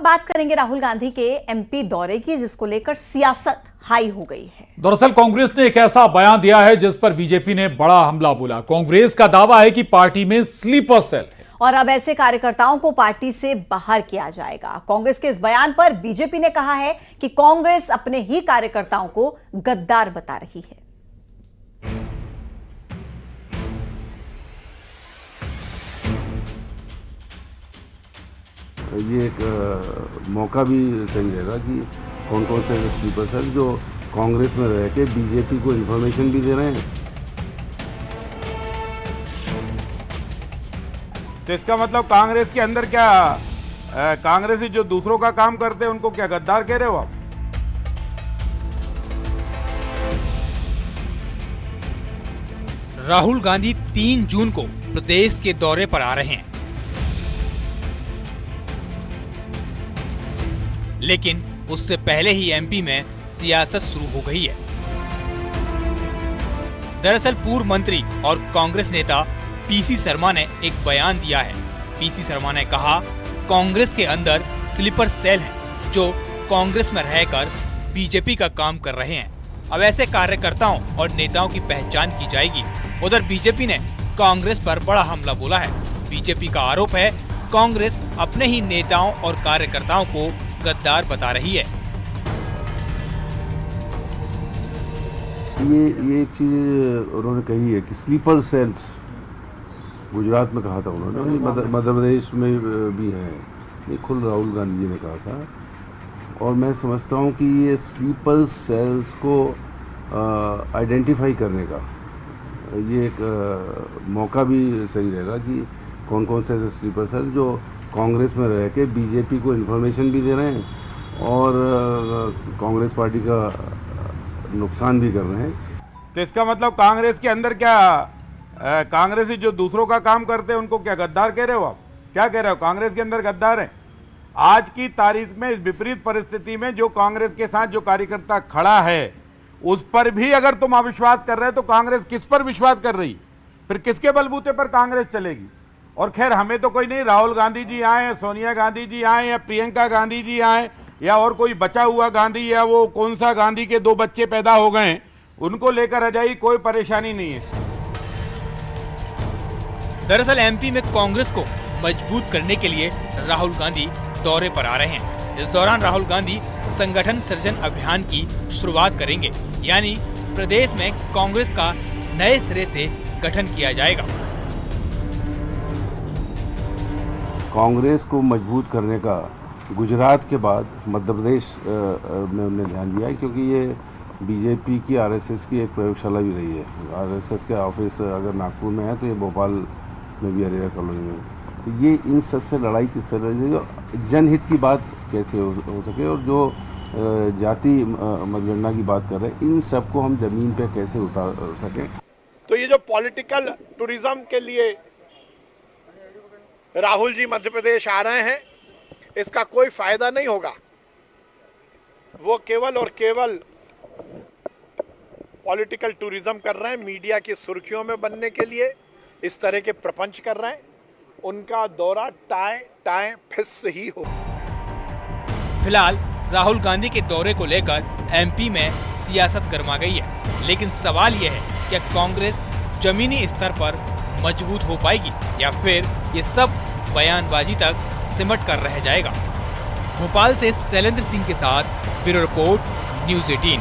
बात करेंगे राहुल गांधी के एमपी दौरे की, जिसको लेकर सियासत हाई हो गई है। दरअसल कांग्रेस ने एक ऐसा बयान दिया है जिस पर बीजेपी ने बड़ा हमला बोला। कांग्रेस का दावा है कि पार्टी में स्लीपर सेल है और अब ऐसे कार्यकर्ताओं को पार्टी से बाहर किया जाएगा। कांग्रेस के इस बयान पर बीजेपी ने कहा है कि कांग्रेस अपने ही कार्यकर्ताओं को गद्दार बता रही है। ये एक मौका भी सही रहेगा कि कौन कौन से स्लीपर सेल जो कांग्रेस में रह के बीजेपी को इन्फॉर्मेशन भी दे रहे हैं। तो इसका मतलब कांग्रेस के अंदर क्या कांग्रेसी जो दूसरों का काम करते हैं उनको क्या गद्दार कह रहे हो आप? राहुल गांधी 3 जून को प्रदेश के दौरे पर आ रहे हैं, लेकिन उससे पहले ही एमपी में सियासत शुरू हो गई है। दरअसल पूर्व मंत्री और कांग्रेस नेता पीसी शर्मा ने एक बयान दिया है। पीसी शर्मा ने कहा, कांग्रेस के अंदर स्लीपर सेल हैं जो कांग्रेस में रहकर बीजेपी का काम कर रहे हैं। अब ऐसे कार्यकर्ताओं और नेताओं की पहचान की जाएगी। उधर बीजेपी ने कांग्रेस पर बड़ा हमला बोला है। बीजेपी का आरोप है कांग्रेस अपने ही नेताओं और कार्यकर्ताओं को गद्दार बता रही है। ये एक चीज उन्होंने कही है कि स्लीपर सेल्स, गुजरात में कहा था उन्होंने, मध्य प्रदेश में भी है, ये खुद राहुल गांधी जी ने कहा था। और मैं समझता हूँ कि ये स्लीपर सेल्स को आइडेंटिफाई करने का ये एक मौका भी सही रहेगा कि कौन कौन से ऐसे स्लीपर सेल जो कांग्रेस में रह के बीजेपी को इन्फॉर्मेशन भी दे रहे हैं और कांग्रेस पार्टी का नुकसान भी कर रहे हैं। तो इसका मतलब कांग्रेस के अंदर क्या कांग्रेसी जो दूसरों का काम करते हैं उनको क्या गद्दार कह रहे हो आप? क्या कह रहे हो, कांग्रेस के अंदर गद्दार है? आज की तारीख में इस विपरीत परिस्थिति में जो कांग्रेस के साथ जो कार्यकर्ता खड़ा है उस पर भी अगर तुम अविश्वास कर रहे हो तो कांग्रेस किस पर विश्वास कर रही? फिर किसके बलबूते पर कांग्रेस चलेगी? और खैर हमें तो कोई नहीं, राहुल गांधी जी आए, सोनिया गांधी जी आए, या प्रियंका गांधी जी आए, या और कोई बचा हुआ गांधी, या वो कौन सा गांधी के 2 बच्चे पैदा हो गए, उनको लेकर आ जाइए, कोई परेशानी नहीं है। दरअसल एमपी में कांग्रेस को मजबूत करने के लिए राहुल गांधी दौरे पर आ रहे हैं। इस दौरान राहुल गांधी संगठन सृजन अभियान की शुरुआत करेंगे, यानी प्रदेश में कांग्रेस का नए सिरे से गठन किया जाएगा। कांग्रेस को मजबूत करने का गुजरात के बाद मध्य प्रदेश में उन्होंने ध्यान दिया है, क्योंकि ये बीजेपी की आरएसएस की एक प्रयोगशाला भी रही है। आरएसएस के ऑफिस अगर नागपुर में है तो ये भोपाल में भी अरेरा कॉलोनी में। तो ये इन सब से लड़ाई किस तरह से, जनहित की बात कैसे हो सके, और जो जाति मतगणना की बात कर रहे हैं, इन सबको हम जमीन पे कैसे उतार सकें। तो ये जो पॉलिटिकल टूरिज्म के लिए राहुल जी मध्य प्रदेश आ रहे हैं, इसका कोई फायदा नहीं होगा। वो केवल और केवल पॉलिटिकल टूरिज्म कर रहे हैं, मीडिया की सुर्खियों में बनने के लिए इस तरह के प्रपंच कर रहे हैं। उनका दौरा टाए फिस ही हो। फिलहाल राहुल गांधी के दौरे को लेकर एमपी में सियासत गर्मा गई है, लेकिन सवाल यह है कि कांग्रेस जमीनी स्तर पर मजबूत हो पाएगी या फिर ये सब बयानबाजी तक सिमट कर रह जाएगा। भोपाल से शैलेंद्र सिंह के साथ ब्यूरो रिपोर्ट, न्यूज़ 18।